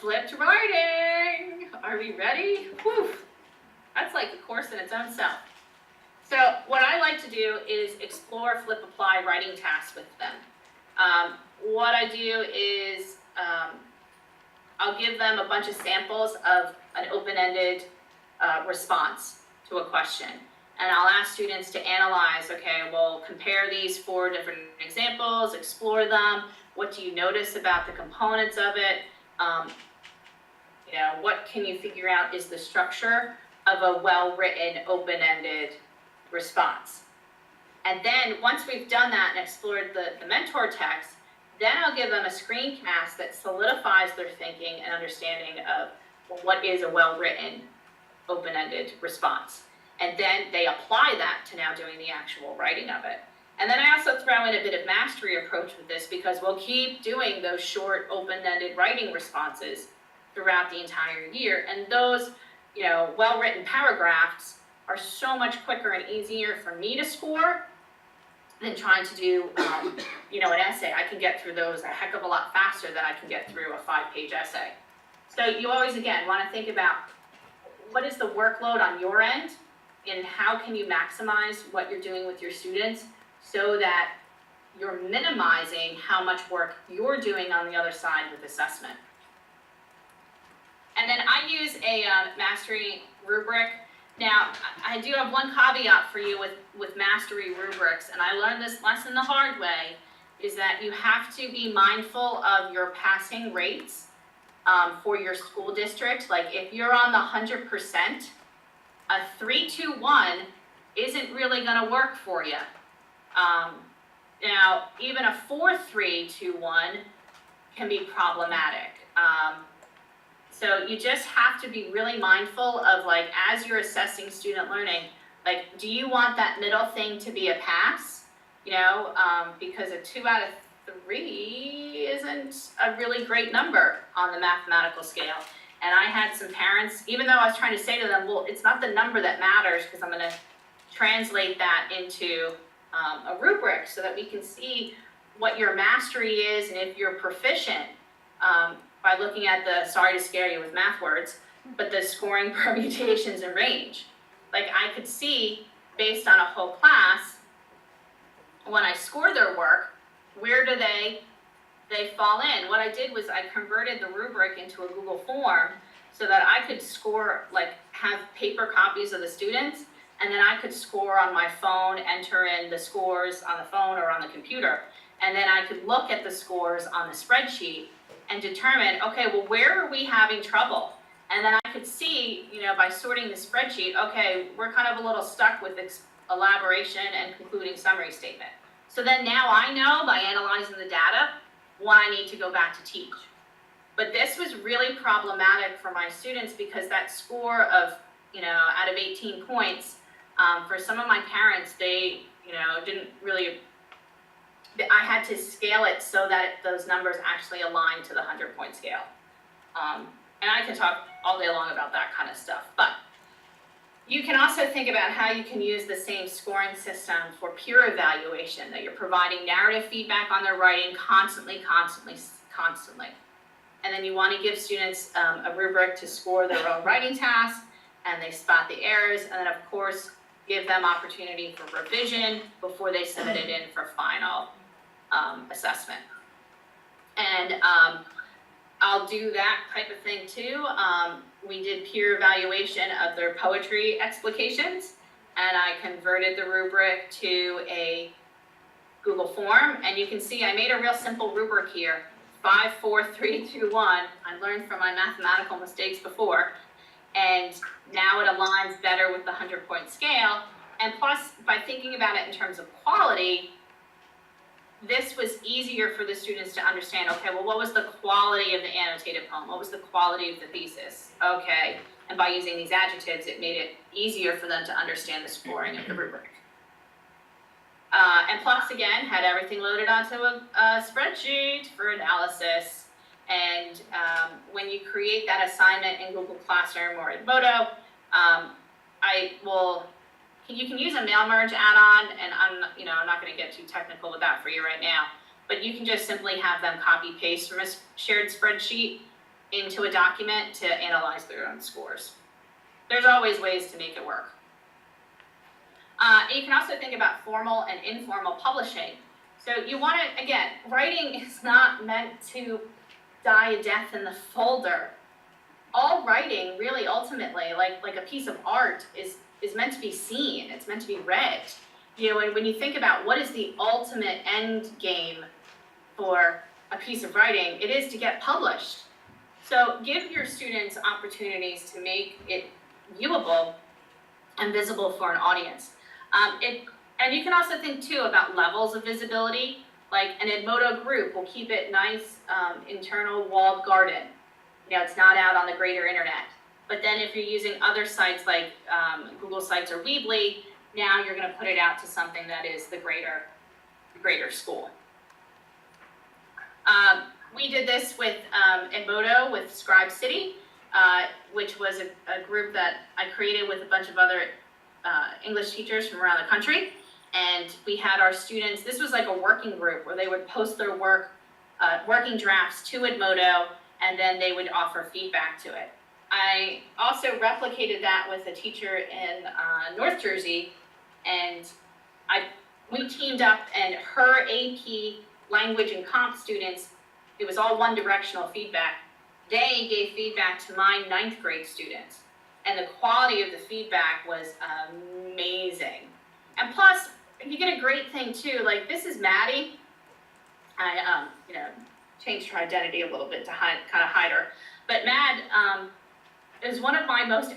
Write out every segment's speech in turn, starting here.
flipped writing. Are we ready? Whew. That's like a course in its own self. So what I like to do is explore, flip, apply writing tasks with them. What I do is I'll give them a bunch of samples of an open-ended response to a question. And I'll ask students to analyze, okay, well, compare these 4 different examples, explore them. What do you notice about the components of it? What can you figure out is the structure of a well-written, open-ended response? And then once we've done that and explored the mentor text, then I'll give them a screencast that solidifies their thinking and understanding of what is a well-written, open-ended response. And then they apply that to now doing the actual writing of it. And then I also throw in a bit of mastery approach with this because we'll keep doing those short, open-ended writing responses throughout the entire year. And those, well-written paragraphs are so much quicker and easier for me to score than trying to do, an essay. I can get through those a heck of a lot faster than I can get through a 5-page essay. So you always, again, want to think about what is the workload on your end and how can you maximize what you're doing with your students so that you're minimizing how much work you're doing on the other side with assessment. And then I use a mastery rubric. Now, I do have one caveat for you with mastery rubrics, and I learned this lesson the hard way, is that you have to be mindful of your passing rates for your school district. Like if you're on the 100%, a 3-2-1 isn't really gonna work for you. Now, even a 4-3-2-1 can be problematic. So you just have to be really mindful of, like, as you're assessing student learning, like, do you want that middle thing to be a pass? Because a 2 out of 3 isn't a really great number on the mathematical scale. And I had some parents, even though I was trying to say to them, well, it's not the number that matters because I'm going to translate that into a rubric so that we can see what your mastery is and if you're proficient by looking at the, sorry to scare you with math words, but the scoring permutations and range. Like I could see based on a whole class, when I score their work, where do they fall in? What I did was I converted the rubric into a Google form so that I could score, like have paper copies of the students, and then I could score on my phone, enter in the scores on the phone or on the computer. And then I could look at the scores on the spreadsheet and determine, okay, well, where are we having trouble? And then I could see, by sorting the spreadsheet, okay, we're kind of a little stuck with elaboration and concluding summary statement. So then now I know by analyzing the data when I need to go back to teach. But this was really problematic for my students because that score of, out of 18 points, for some of my parents, they, didn't really, I had to scale it so that those numbers actually align to the 100-point scale. And I can talk all day long about that kind of stuff. But you can also think about how you can use the same scoring system for peer evaluation, that you're providing narrative feedback on their writing constantly. And then you want to give students a rubric to score their own writing tasks, and they spot the errors, and then of course give them opportunity for revision before they submit it in for final assessment. And I'll do that type of thing too. We did peer evaluation of their poetry explications, and I converted the rubric to a Google form. And you can see I made a real simple rubric here, 5, 4, 3, 2, 1. I learned from my mathematical mistakes before, and now it aligns better with the 100-point scale. And plus, by thinking about it in terms of quality, this was easier for the students to understand, okay, well, what was the quality of the annotated poem? What was the quality of the thesis? Okay, and by using these adjectives, it made it easier for them to understand the scoring of the rubric. And plus, again, had everything loaded onto a spreadsheet for analysis. And when you create that assignment in Google Classroom or Edmodo, you can use a mail merge add-on, and I'm not going to get too technical with that for you right now, but you can just simply have them copy paste from a shared spreadsheet into a document to analyze their own scores. There's always ways to make it work. And you can also think about formal and informal publishing. So you want to, again, writing is not meant to die a death in the folder. All writing really ultimately, like a piece of art, is meant to be seen, it's meant to be read. You know, and when you think about what is the ultimate end game for a piece of writing, it is to get published. So give your students opportunities to make it viewable and visible for an audience. And you can also think too about levels of visibility. Like an Edmodo group will keep it nice, internal walled garden. You know, it's not out on the greater internet. But then if you're using other sites like Google Sites or Weebly, now you're going to put it out to something that is the greater school. We did this with Edmodo with Scribe City, which was a group that I created with a bunch of other English teachers from around the country. And we had our students, this was like a working group where they would post their work, working drafts to Edmodo, and then they would offer feedback to it. I also replicated that with a teacher in North Jersey, and we teamed up, and her AP language and comp students, it was all one-directional feedback. They gave feedback to my 9th grade students, and the quality of the feedback was amazing. And plus, you get a great thing too, like this is Maddie. I changed her identity a little bit to kind of hide her. But Mad is one of my most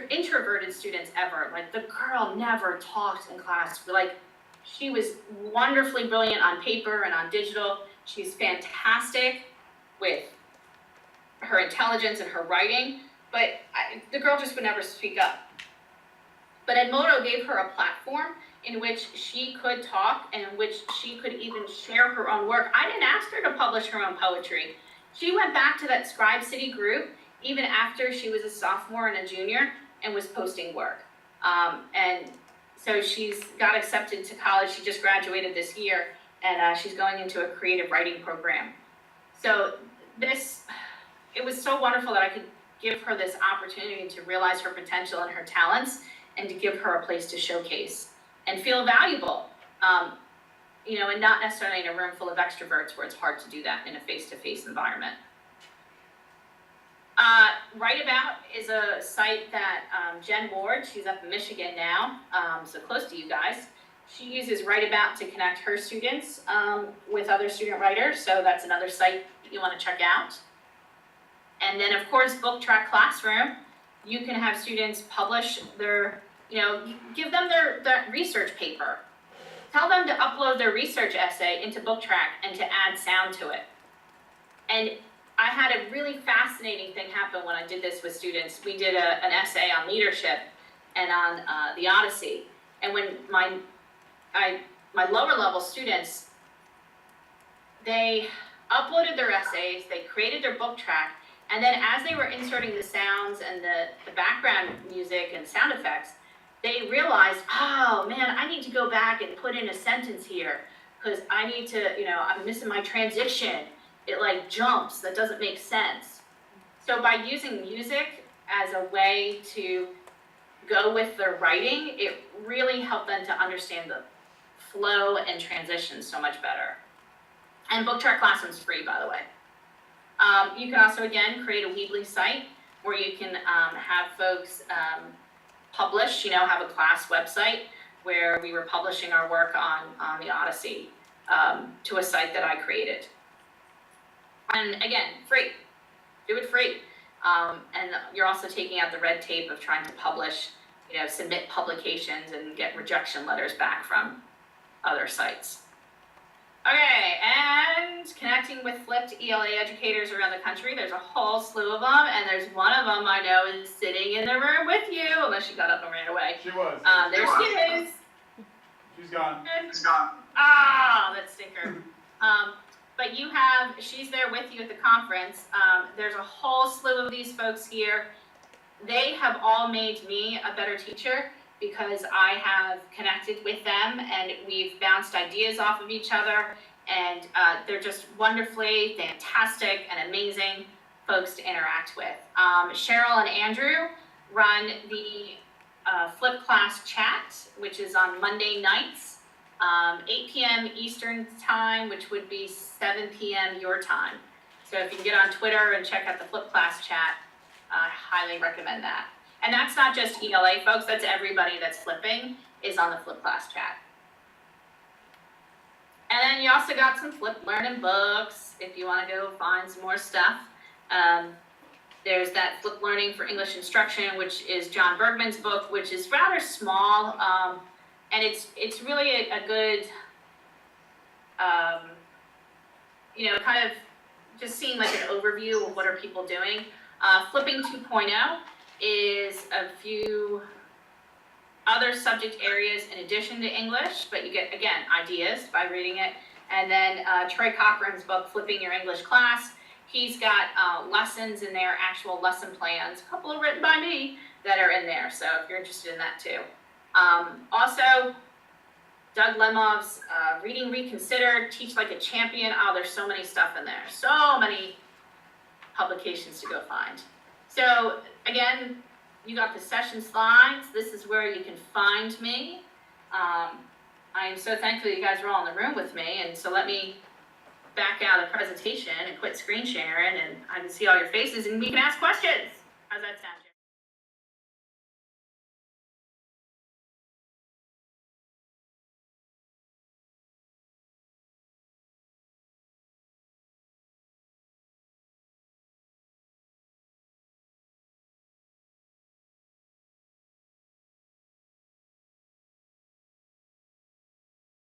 introverted students ever. Like the girl never talked in class. Like she was wonderfully brilliant on paper and on digital. She's fantastic with her intelligence and her writing, but the girl just would never speak up. But Edmodo gave her a platform in which she could talk and in which she could even share her own work. I didn't ask her to publish her own poetry. She went back to that Scribe City group even after she was a sophomore and a junior and was posting work. And so she's got accepted to college. She just graduated this year, and she's going into a creative writing program. So it was so wonderful that I could give her this opportunity to realize her potential and her talents and to give her a place to showcase and feel valuable, and not necessarily in a room full of extroverts where it's hard to do that in a face-to-face environment. Write About is a site that Jen Ward, she's up in Michigan now, so close to you guys. She uses Write About to connect her students with other student writers, so that's another site that you want to check out. And then of course, Book Track Classroom, you can have students publish their, give them their research paper. Tell them to upload their research essay into Book Track and to add sound to it. And I had a really fascinating thing happen when I did this with students. We did an essay on leadership and on the Odyssey. And when my lower level students, they uploaded their essays, they created their book track, and then as they were inserting the sounds and the background music and sound effects, they realized, oh man, I need to go back and put in a sentence here because I need to, I'm missing my transition. It like jumps, that doesn't make sense. So by using music as a way to go with their writing, it really helped them to understand the flow and transition so much better. And Book Track Classroom is free, by the way. You can also, again, create a Weebly site where you can have folks publish, have a class website where we were publishing our work on the Odyssey to a site that I created. And again, free. Do it free. And you're also taking out the red tape of trying to publish, submit publications and get rejection letters back from other sites. Okay, and connecting with flipped ELA educators around the country. There's a whole slew of them, and there's one of them I know is sitting in the room with you, unless she got up and ran away. She was. There she is. She's gone. She's gone. Ah, that stinker. But she's there with you at the conference. There's a whole slew of these folks here. They have all made me a better teacher because I have connected with them and we've bounced ideas off of each other, and they're just wonderfully fantastic and amazing folks to interact with. Cheryl and Andrew run the Flip Class Chat, which is on Monday nights, 8 p.m. Eastern time, which would be 7 p.m. your time. So if you can get on Twitter and check out the Flip Class Chat, I highly recommend that. And that's not just ELA folks, that's everybody that's flipping is on the Flip Class Chat. And then you also got some Flip Learning books if you want to go find some more stuff. There's that Flip Learning for English Instruction, which is John Bergman's book, which is rather small, and it's really a good, kind of just seeing like an overview of what are people doing. Flipping 2.0 is a few other subject areas in addition to English, but you get, again, ideas by reading it. And then Troy Cochran's book, Flipping Your English Class. He's got lessons in there, actual lesson plans, a couple are written by me that are in there, so if you're interested in that too. Also, Doug Lemov's Reading Reconsidered, Teach Like a Champion. Oh, there's so many stuff in there, so many publications to go find. So again, you got the session slides. This is where you can find me. I am so thankful you guys are all in the room with me, and so let me back out of the presentation and quit screen sharing, and I can see all your faces and we can ask questions. How's that sound?